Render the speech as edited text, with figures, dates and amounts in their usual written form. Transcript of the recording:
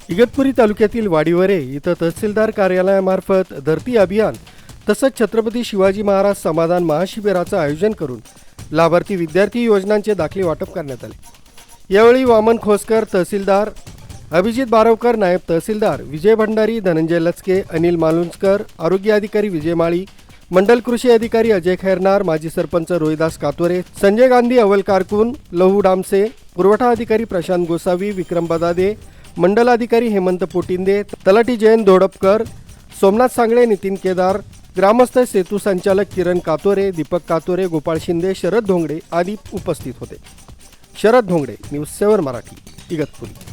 इगतपुरी तालुक्यातील वाडीवरे इथं तहसीलदार कार्यालयामार्फत धरती अभियान तसंच छत्रपती शिवाजी महाराज समाधान महाशिबिराचं आयोजन करून लाभार्थी विद्यार्थी योजनांचे दाखले वाटप करण्यात आले। यावेळी वामन खोसकर तहसीलदार, अभिजित बारवकर नायब तहसीलदार, विजय भंडारी, धनंजय लचके, अनिल मालुंजकर, आरोग्य अधिकारी विजय माळी, मंडल कृषी अधिकारी अजय खैरनार, माजी सरपंच रोहिदास कातोरे, संजय गांधी, अवल कारकून, लहू डामसे, पुरवठा अधिकारी प्रशांत गोसावी, विक्रम बदादे, मंडल अधिकारी हेमंत पोटिंदे, तलाठी जयंत दोडपकर, सोमनाथ सांगळे, नितीन केदार, ग्रामस्थ सेतू संचालक किरण कातोरे, दीपक कातोरे, गोपाळ शिंदे, शरद धोंगडे आदी उपस्थित होते। शरद धोंगडे, न्यूज 7 मराठी, इगतपुरी।